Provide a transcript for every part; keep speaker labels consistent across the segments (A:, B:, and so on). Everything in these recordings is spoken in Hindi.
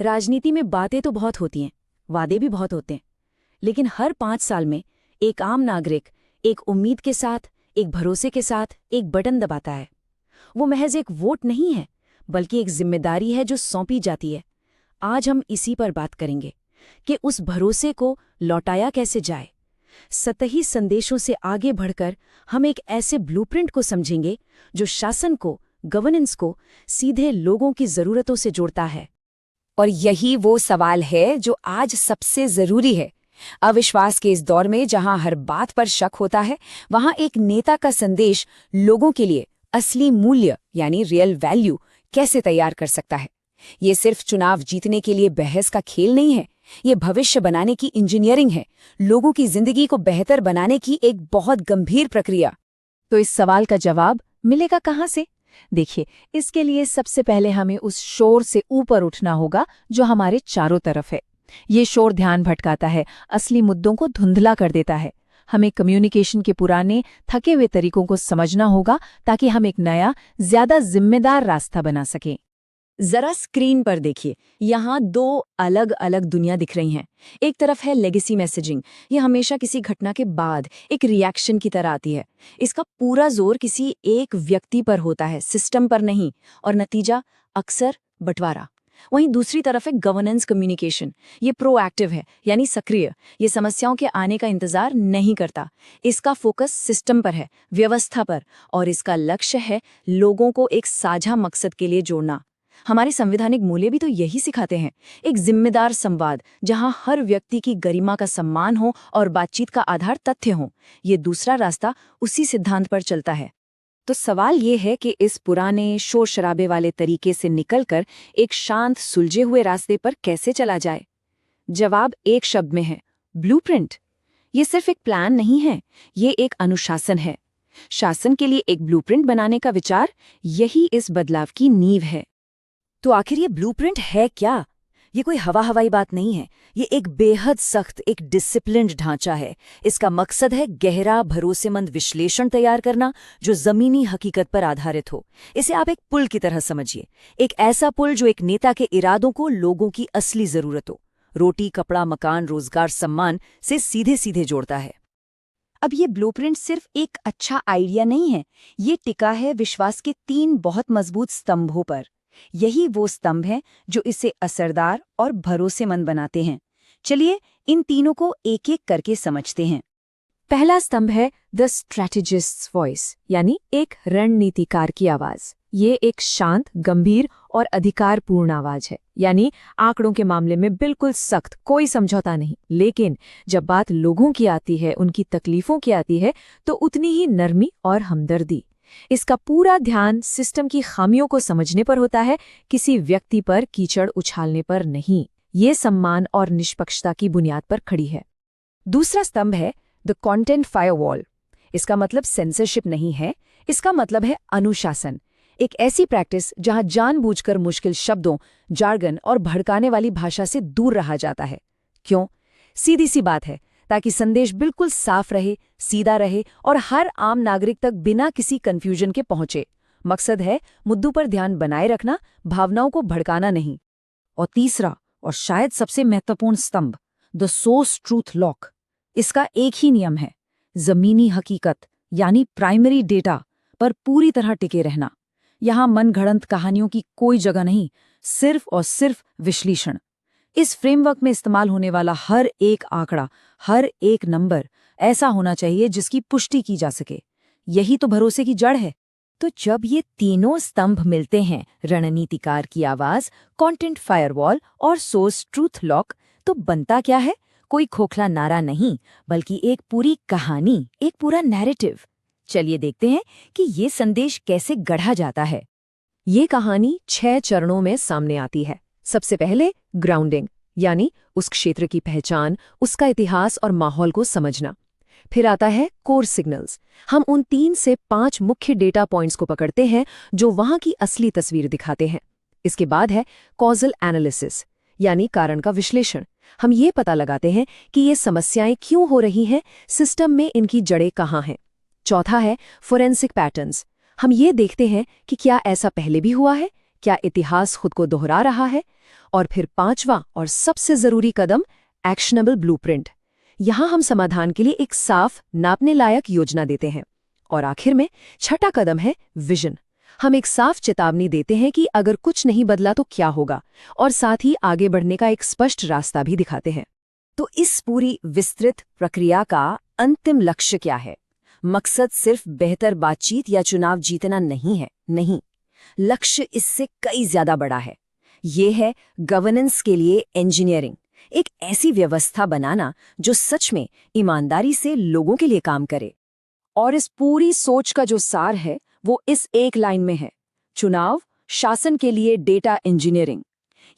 A: राजनीति में बातें तो बहुत होती हैं, वादे भी बहुत होते हैं, लेकिन हर 5 साल में एक आम नागरिक एक उम्मीद के साथ, एक भरोसे के साथ एक बटन दबाता है। वो महज एक वोट नहीं है, बल्कि एक जिम्मेदारी है जो सौंपी जाती है। आज हम इसी पर बात करेंगे कि उस भरोसे को लौटाया कैसे जाए। सतही संदेशों से आगे बढ़कर हम एक ऐसे ब्लूप्रिंट को समझेंगे जो शासन को, गवर्नेंस को सीधे लोगों की जरूरतों से जोड़ता है।
B: और यही वो सवाल है जो आज सबसे जरूरी है। अविश्वास के इस दौर में जहां हर बात पर शक होता है, वहां एक नेता का संदेश लोगों के लिए असली मूल्य यानी रियल वैल्यू कैसे तैयार कर सकता है। ये सिर्फ चुनाव जीतने के लिए बहस का खेल नहीं है, ये भविष्य बनाने की इंजीनियरिंग है, लोगों की जिंदगी को बेहतर बनाने की एक बहुत गंभीर प्रक्रिया।
C: तो इस सवाल का जवाब मिलेगा कहाँ से? देखिए, इसके लिए सबसे पहले हमें उस शोर से ऊपर उठना होगा जो हमारे चारों तरफ है। ये शोर ध्यान भटकाता है, असली मुद्दों को धुंधला कर देता है। हमें कम्युनिकेशन के पुराने थके हुए तरीकों को समझना होगा ताकि हम एक नया, ज्यादा जिम्मेदार रास्ता बना सकें।
A: जरा स्क्रीन पर देखिए, यहाँ 2 अलग अलग दुनिया दिख रही हैं। एक तरफ है लेगेसी मैसेजिंग। ये हमेशा किसी घटना के बाद एक रिएक्शन की तरह आती है। इसका पूरा जोर किसी एक व्यक्ति पर होता है, सिस्टम पर नहीं, और नतीजा अक्सर बंटवारा। वहीं दूसरी तरफ है गवर्नेंस कम्युनिकेशन। ये प्रोएक्टिव है, यानी सक्रिय। ये समस्याओं के आने का इंतजार नहीं करता। इसका फोकस सिस्टम पर है, व्यवस्था पर, और इसका लक्ष्य है लोगों को एक साझा मकसद के लिए जोड़ना। हमारे संवैधानिक मूल्य भी तो यही सिखाते हैं, एक जिम्मेदार संवाद जहां हर व्यक्ति की गरिमा का सम्मान हो और बातचीत का आधार तथ्य हो। ये दूसरा रास्ता उसी सिद्धांत पर चलता है।
B: तो सवाल ये है कि इस पुराने शोर शराबे वाले तरीके से निकलकर एक शांत, सुलझे हुए रास्ते पर कैसे चला जाए? जवाब एक शब्द में है: ब्लूप्रिंट। ये सिर्फ एक प्लान नहीं है, ये एक अनुशासन है। शासन के लिए एक ब्लूप्रिंट बनाने का विचार, यही इस बदलाव की नींव है।
A: तो आखिर ये ब्लूप्रिंट है क्या? ये कोई हवाई बात नहीं है। ये एक बेहद सख्त, एक डिसिप्लिन्ड ढांचा है। इसका मकसद है गहरा, भरोसेमंद विश्लेषण तैयार करना जो जमीनी हकीकत पर आधारित हो। इसे आप एक पुल की तरह समझिए, एक ऐसा पुल जो एक नेता के इरादों को लोगों की असली जरूरतों, रोटी, कपड़ा, मकान, रोजगार, सम्मान से सीधे सीधे जोड़ता है।
B: अब ये ब्लूप्रिंट सिर्फ एक अच्छा आइडिया नहीं है, ये टिका है विश्वास के 3 बहुत मजबूत स्तंभों पर। यही वो स्तंभ हैं जो इसे असरदार और भरोसेमंद बनाते हैं। चलिए इन तीनों को एक एक करके समझते हैं।
C: पहला स्तंभ है द स्ट्रैटेजिस्ट्स वॉइस, यानी एक रणनीतिकार की आवाज। ये एक शांत, गंभीर और अधिकारपूर्ण आवाज है, यानी आंकड़ों के मामले में बिल्कुल सख्त, कोई समझौता नहीं। लेकिन जब बात लोगों की आती है, उनकी तकलीफों की आती है, तो उतनी ही नरमी और हमदर्दी। इसका पूरा ध्यान सिस्टम की खामियों को समझने पर होता है, किसी व्यक्ति पर कीचड़ उछालने पर नहीं। ये सम्मान और निष्पक्षता की बुनियाद पर खड़ी है।
B: दूसरा स्तंभ है द कंटेंट फायरवॉल। इसका मतलब सेंसरशिप नहीं है, इसका मतलब है अनुशासन। एक ऐसी प्रैक्टिस जहां जानबूझकर मुश्किल शब्दों, जार्गन और भड़काने वाली भाषा से दूर रहा जाता है। क्यों? सीधी सी बात है, ताकि संदेश बिल्कुल साफ रहे, सीधा रहे और हर आम नागरिक तक बिना किसी कंफ्यूजन के पहुंचे। मकसद है मुद्दों पर ध्यान बनाए रखना, भावनाओं को भड़काना नहीं। और तीसरा और शायद सबसे महत्वपूर्ण स्तंभ, द सोर्स ट्रूथ लॉक। इसका एक ही नियम है, जमीनी हकीकत यानी प्राइमरी डेटा पर पूरी तरह टिके रहना। यहां मनगढ़ंत कहानियों की कोई जगह नहीं, सिर्फ और सिर्फ विश्लेषण। इस फ्रेमवर्क में इस्तेमाल होने वाला हर एक आंकड़ा, हर एक नंबर ऐसा होना चाहिए जिसकी पुष्टि की जा सके। यही तो भरोसे की जड़ है। तो जब ये तीनों स्तंभ मिलते हैं, रणनीतिकार की आवाज, कंटेंट फायरवॉल और सोर्स ट्रूथ लॉक, तो बनता क्या है? कोई खोखला नारा नहीं, बल्कि एक पूरी कहानी, एक पूरा नैरेटिव। चलिए देखते हैं कि ये संदेश कैसे गढ़ा जाता है।
C: ये कहानी 6 चरणों में सामने आती है। सबसे पहले ग्राउंडिंग, यानी उस क्षेत्र की पहचान, उसका इतिहास और माहौल को समझना। फिर आता है कोर सिग्नल्स। हम उन 3 से 5 मुख्य डेटा पॉइंट्स को पकड़ते हैं जो वहां की असली तस्वीर दिखाते हैं। इसके बाद है कॉजल एनालिसिस, यानी कारण का विश्लेषण। हम ये पता लगाते हैं कि ये समस्याएं क्यों हो रही हैं, सिस्टम में इनकी जड़ें कहाँ हैं। चौथा है फोरेंसिक पैटर्न्स। हम ये देखते हैं कि क्या ऐसा पहले भी हुआ है,
B: क्या इतिहास खुद को दोहरा रहा है? और फिर 5वां और सबसे जरूरी कदम, एक्शनेबल ब्लूप्रिंट। यहाँ हम समाधान के लिए एक साफ, नापने लायक योजना देते हैं। और आखिर में 6वां कदम है विजन। हम एक साफ चेतावनी देते हैं कि अगर कुछ नहीं बदला तो क्या होगा, और साथ ही आगे बढ़ने का एक स्पष्ट रास्ता भी दिखाते हैं। तो इस पूरी विस्तृत प्रक्रिया का अंतिम लक्ष्य क्या है? मकसद सिर्फ बेहतर बातचीत या चुनाव जीतना नहीं है, नहीं। लक्ष्य इससे कई ज्यादा बड़ा है। ये है गवर्नेंस के लिए इंजीनियरिंग, एक ऐसी व्यवस्था बनाना जो सच में ईमानदारी से लोगों के लिए काम करे।
A: और इस पूरी सोच का जो सार है वो इस एक लाइन में है, चुनाव शासन के लिए डेटा इंजीनियरिंग।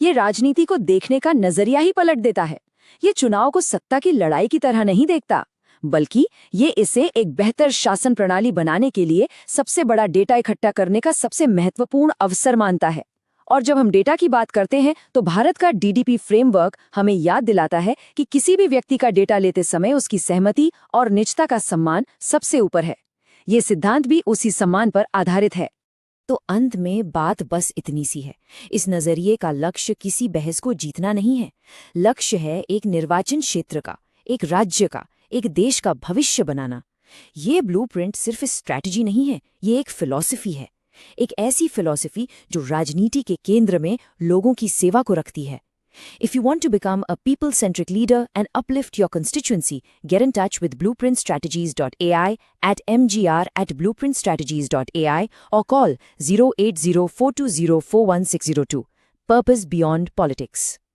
A: ये राजनीति को देखने का नजरिया ही पलट देता है। ये चुनाव को सत्ता की लड़ाई की तरह नहीं देखता, बल्कि ये इसे एक बेहतर शासन प्रणाली बनाने के लिए सबसे बड़ा डेटा इकट्ठा करने का सबसे महत्वपूर्ण अवसर मानता है। और जब हम डेटा की बात करते हैं तो भारत का डीडीपी फ्रेमवर्क हमें याद दिलाता है कि किसी भी व्यक्ति का डेटा लेते समय उसकी सहमति और निजता का सम्मान सबसे ऊपर है। ये सिद्धांत भी उसी सम्मान पर आधारित है।
B: तो अंत में बात बस इतनी सी है, इस नजरिए का लक्ष्य किसी बहस को जीतना नहीं है। लक्ष्य है एक निर्वाचन क्षेत्र का, एक राज्य का, एक देश का भविष्य बनाना। ये ब्लूप्रिंट सिर्फ स्ट्रैटेजी नहीं है, ये एक फिलॉसफी है। एक ऐसी फिलॉसफी जो राजनीति के केंद्र में लोगों की सेवा को रखती है। If you want to become a people-centric leader and uplift your constituency, get in touch with blueprintstrategies.ai at mgr@blueprintstrategies.ai or call 08042041602. Purpose Beyond Politics.